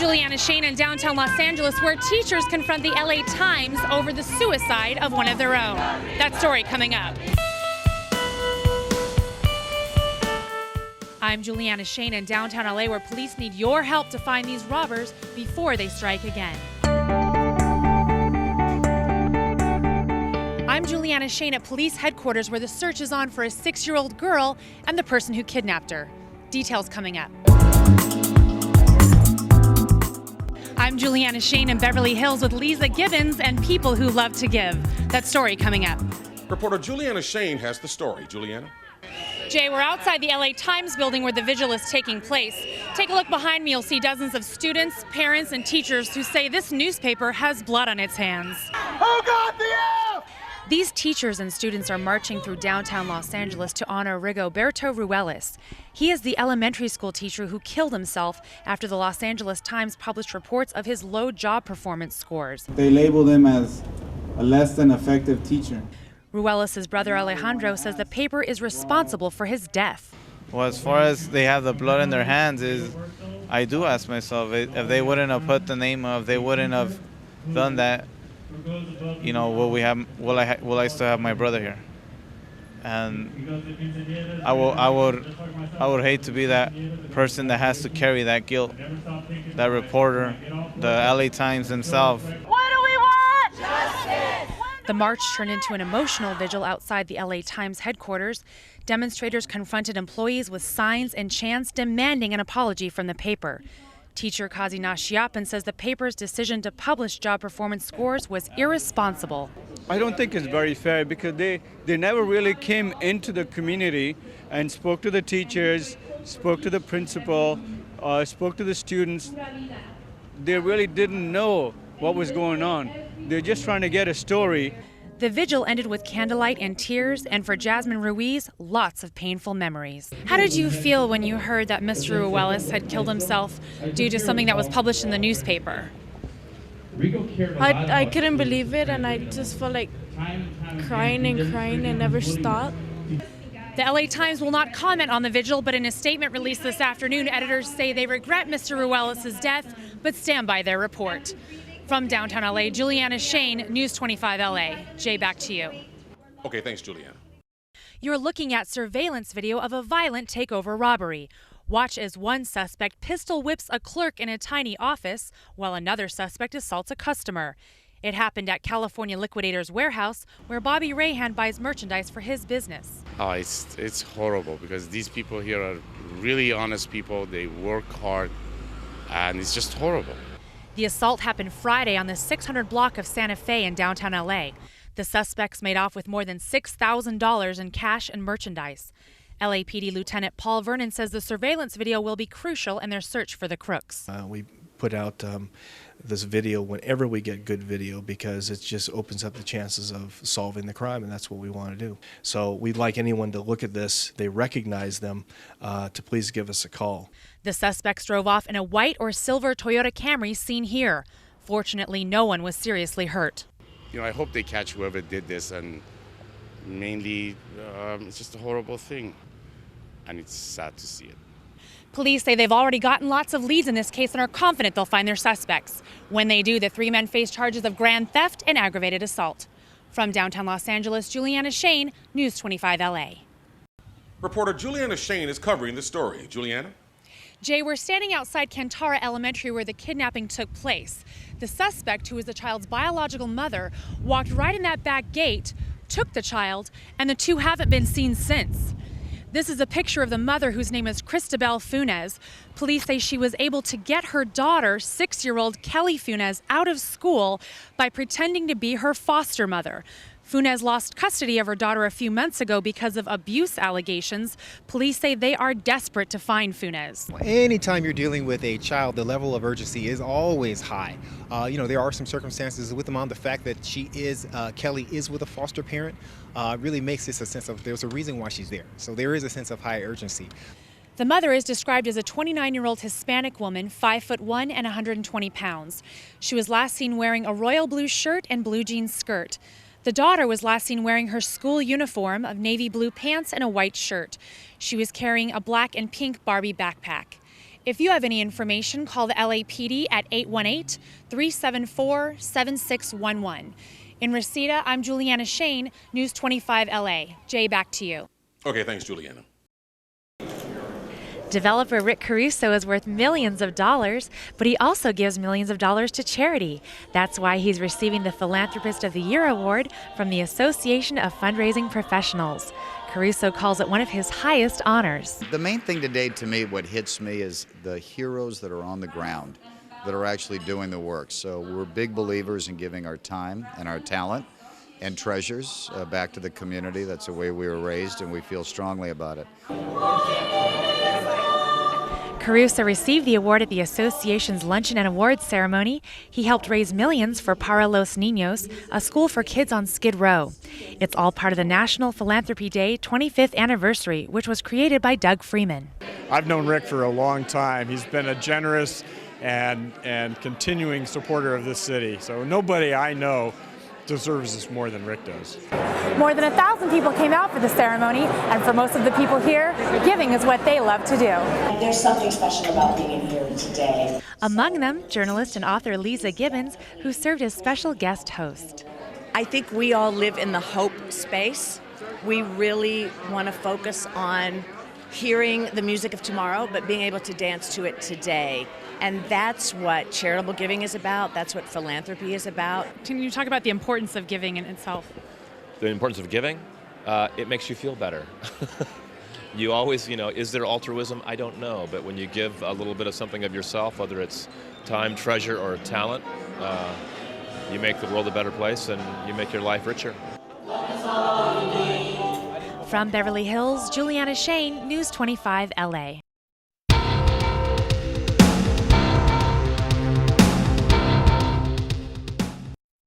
Juliana Shain in downtown Los Angeles, where teachers confront the LA Times over the suicide of one of their own. That story coming up. I'm Juliana Shain in downtown LA, where police need your help to find these robbers before they strike again. I'm Juliana Shain at police headquarters, where the search is on for a 6-year-old girl and the person who kidnapped her. Details coming up. I'm Juliana Shain in Beverly Hills with Lisa Gibbons and people who love to give. That story coming up. Reporter Juliana Shain has the story. Juliana? Jay, we're outside the LA Times building where the vigil is taking place. Take a look behind me. You'll see dozens of students, parents, and teachers who say this newspaper has blood on its hands. Oh God, the F! These teachers and students are marching through downtown Los Angeles to honor Rigoberto Ruelas. He is the elementary school teacher who killed himself after the Los Angeles Times published reports of his low job performance scores. They labeled him as a less than effective teacher. Ruelas' brother Alejandro says the paper is responsible for his death. Well, as far as they have the blood in their hands, I do ask myself, if they wouldn't have put the name of, they wouldn't have done that, you know, will I still have my brother here? And I would hate to be that person that has to carry that guilt. That reporter, the LA Times themselves. What do we want? Justice! The march turned into an emotional vigil outside the LA Times headquarters. Demonstrators confronted employees with signs and chants demanding an apology from the paper. Teacher Kazi Nashiapan says the paper's decision to publish job performance scores was irresponsible. I don't think it's very fair because they never really came into the community and spoke to the teachers, spoke to the principal, spoke to the students. They really didn't know what was going on. They're just trying to get a story. The vigil ended with candlelight and tears, and for Jasmine Ruiz, lots of painful memories. How did you feel when you heard that Mr. Ruelas had killed himself due to something that was published in the newspaper? I couldn't believe it, and I just felt like crying and never stopped. The LA Times will not comment on the vigil, but in a statement released this afternoon, editors say they regret Mr. Ruelas' death, but stand by their report. From downtown LA, Juliana Shain, News 25 LA. Jay, back to you. Okay, thanks, Juliana. You're looking at surveillance video of a violent takeover robbery. Watch as one suspect pistol whips a clerk in a tiny office, while another suspect assaults a customer. It happened at California Liquidators Warehouse, where Bobby Rahan buys merchandise for his business. Oh, it's horrible because these people here are really honest people. They work hard, and it's just horrible. The assault happened Friday on the 600 block of Santa Fe in downtown LA. The suspects made off with more than $6,000 in cash and merchandise. LAPD Lieutenant Paul Vernon says the surveillance video will be crucial in their search for the crooks. We put out this video whenever we get good video because it just opens up the chances of solving the crime, and that's what we want to do. So we'd like anyone to look at this, they recognize them, to please give us a call. The suspects drove off in a white or silver Toyota Camry seen here. Fortunately, no one was seriously hurt. You know, I hope they catch whoever did this, and mainly it's just a horrible thing, and it's sad to see it. Police say they've already gotten lots of leads in this case and are confident they'll find their suspects. When they do, the 3 men face charges of grand theft and aggravated assault. From downtown Los Angeles, Juliana Shain, News 25 LA. Reporter Juliana Shain is covering the story. Juliana? Jay, we're standing outside Cantara Elementary where the kidnapping took place. The suspect, who is the child's biological mother, walked right in that back gate, took the child, and the two haven't been seen since. This is a picture of the mother, whose name is Cristabel Funes. Police say she was able to get her daughter, 6-year-old Kelly Funes, out of school by pretending to be her foster mother. Funes lost custody of her daughter a few months ago because of abuse allegations. Police say they are desperate to find Funes. Anytime you're dealing with a child, the level of urgency is always high. There are some circumstances with the mom. The fact that Kelly is with a foster parent really makes this a sense of there's a reason why she's there. So there is a sense of high urgency. The mother is described as a 29-year-old Hispanic woman, 5'1" and 120 pounds. She was last seen wearing a royal blue shirt and blue jeans skirt. The daughter was last seen wearing her school uniform of navy blue pants and a white shirt. She was carrying a black and pink Barbie backpack. If you have any information, call the LAPD at 818-374-7611. In Reseda, I'm Juliana Shain, News 25 LA. Jay, back to you. Okay, thanks, Juliana. Developer Rick Caruso is worth millions of dollars, but he also gives millions of dollars to charity. That's why he's receiving the Philanthropist of the Year award from the Association of Fundraising Professionals. Caruso calls it one of his highest honors. The main thing today, to me, what hits me is the heroes that are on the ground, that are actually doing the work. So we're big believers in giving our time and our talent and treasures back to the community. That's the way we were raised, and we feel strongly about it. Caruso received the award at the association's luncheon and awards ceremony. He helped raise millions for Para Los Niños, a school for kids on Skid Row. It's all part of the National Philanthropy Day 25th anniversary, which was created by Doug Freeman. I've known Rick for a long time. He's been a generous and continuing supporter of this city. So nobody I know deserves this more than Rick does. More than 1,000 people came out for the ceremony, and for most of the people here, giving is what they love to do. There's something special about being here today. Among them, journalist and author Lisa Gibbons, who served as special guest host. I think we all live in the hope space. We really want to focus on hearing the music of tomorrow, but being able to dance to it today. And that's what charitable giving is about. That's what philanthropy is about. Can you talk about the importance of giving in itself? The importance of giving? It makes you feel better. You always, is there altruism? I don't know. But when you give a little bit of something of yourself, whether it's time, treasure, or talent, you make the world a better place and you make your life richer. From Beverly Hills, Juliana Shain, News 25 LA.